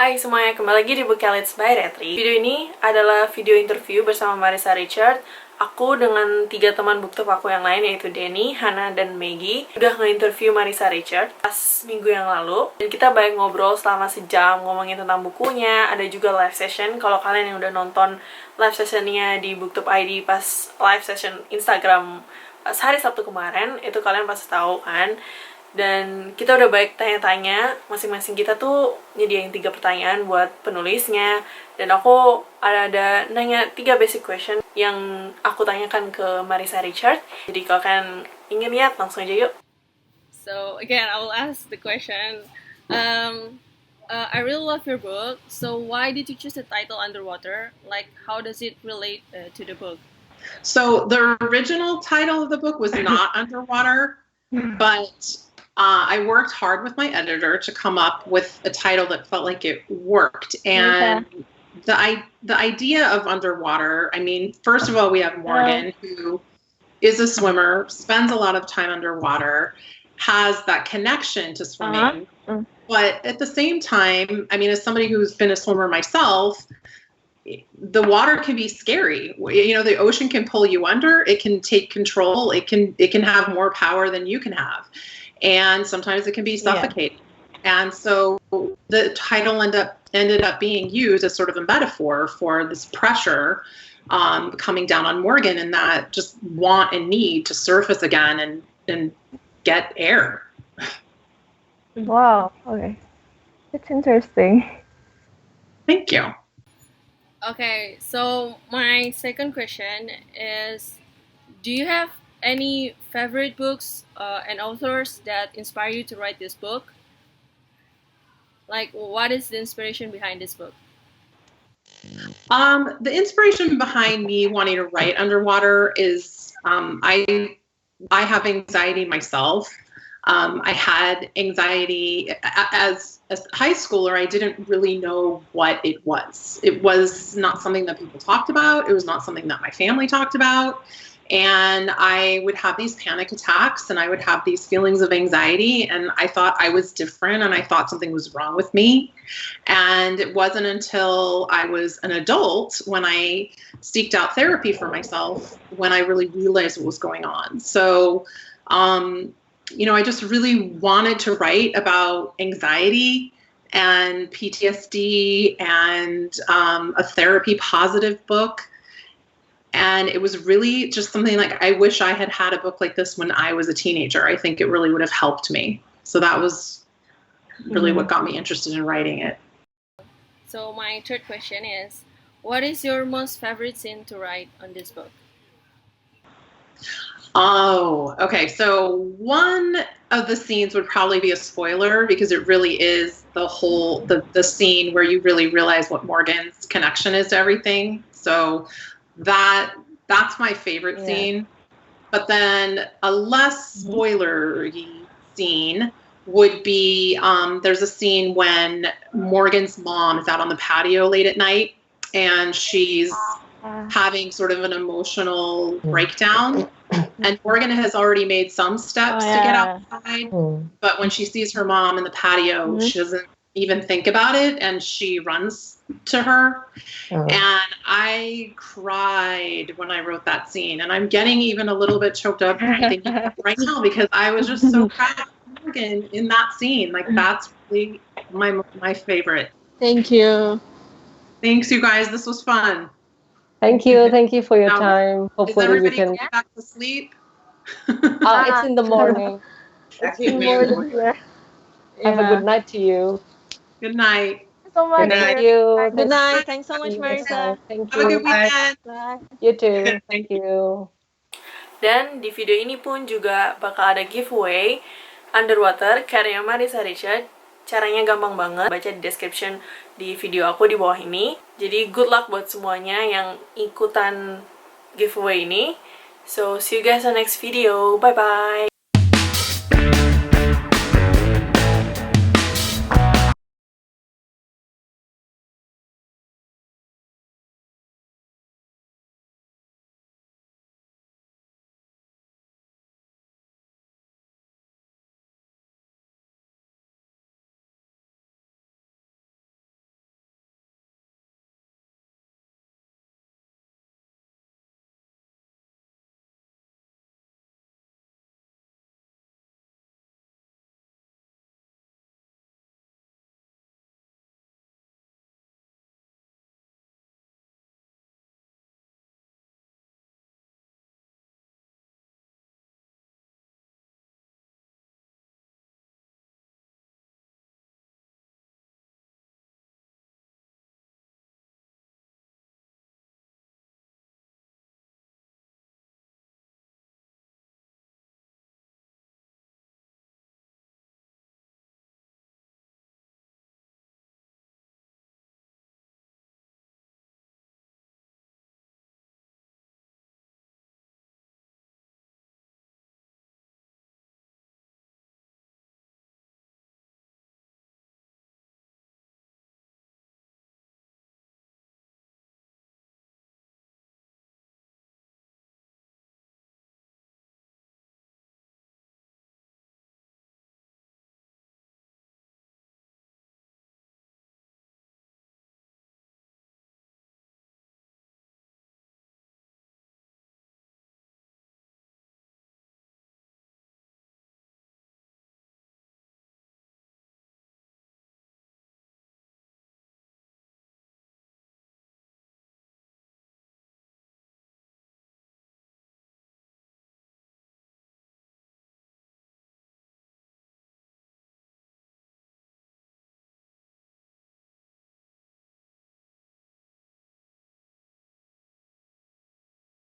Hai semuanya, kembali lagi di Bukkaleets by Retri. Video ini adalah video interview bersama Marisa Reichardt. Aku dengan 3 teman Booktube aku yang lain, yaitu Denny, Hana, dan Maggie, udah nge-interview Marisa Reichardt pas minggu yang lalu. Dan kita banyak ngobrol selama sejam, ngomongin tentang bukunya. Ada juga live session. Kalau kalian yang udah nonton live sessionnya di Booktube ID pas live session Instagram hari Sabtu kemarin, itu kalian pasti tahu kan. Dan kita udah baik tanya-tanya, masing-masing kita tuh nyediain 3 pertanyaan buat penulisnya. Dan aku ada nanya 3 basic question yang aku tanyakan ke Marisa Reichardt. Jadi kalau kalian ingin lihat, langsung aja yuk. So again, I will ask the question. I really love your book. So why did you choose the title Underwater? Like, how does it relate to the book? So the original title of the book was not Underwater, but I worked hard with my editor to come up with a title that felt like it worked. And the idea of Underwater, I mean, first of all, we have Morgan, who is a swimmer, spends a lot of time underwater, has that connection to swimming. But at the same time, I mean, as somebody who's been a swimmer myself, the water can be scary. You know, the ocean can pull you under. It can take control. It can have more power than you can have. And sometimes it can be suffocating. Yeah. And so the title ended up being used as sort of a metaphor for this pressure coming down on Morgan, and that just want and need to surface again and get air. Wow, okay. It's interesting. Thank you. Okay, so my second question is, do you have any favorite books and authors that inspire you to write this book? Like, what is the inspiration behind this book? The inspiration behind me wanting to write Underwater is I have anxiety myself. I had anxiety as a high schooler. I didn't really know what it was. It was not something that people talked about. It was not something that my family talked about. And I would have these panic attacks and I would have these feelings of anxiety, and I thought I was different and I thought something was wrong with me. And it wasn't until I was an adult, when I seeked out therapy for myself, when I really realized what was going on. So, you know, I just really wanted to write about anxiety and PTSD and a therapy positive book. And it was really just something like, I wish I had had a book like this when I was a teenager. I think it really would have helped me. So that was really what got me interested in writing it. So my third question is, what is your most favorite scene to write on this book? Oh, okay. So one of the scenes would probably be a spoiler, because it really is the whole, the scene where you really realize what Morgan's connection is to everything. So that's my favorite scene. But then a less spoilery scene would be, there's a scene when Morgan's mom is out on the patio late at night and she's having sort of an emotional breakdown. And Morgan has already made some steps to get outside, but when she sees her mom in the patio, she doesn't even think about it, and she runs to her. And I cried when I wrote that scene, and I'm getting even a little bit choked up thinking right now, because I was just so proud of Morgan in that scene. Like, that's really my favorite. Thank you. Thanks, you guys. This was fun. Thank you for your time. Hopefully we can go back to sleep. It's in the morning. It's in the morning. Have a good night to you. Good night. So much. Thank you. Good night. Thanks so much, Marisa. Thank Have a you. good weekend. Bye. You too. Thank you. Dan di video ini pun juga bakal ada giveaway Underwater karya Marisa Reichardt. Caranya gampang banget, baca di description di video aku di bawah ini. Jadi good luck buat semuanya yang ikutan giveaway ini. So see you guys on next video. Bye bye.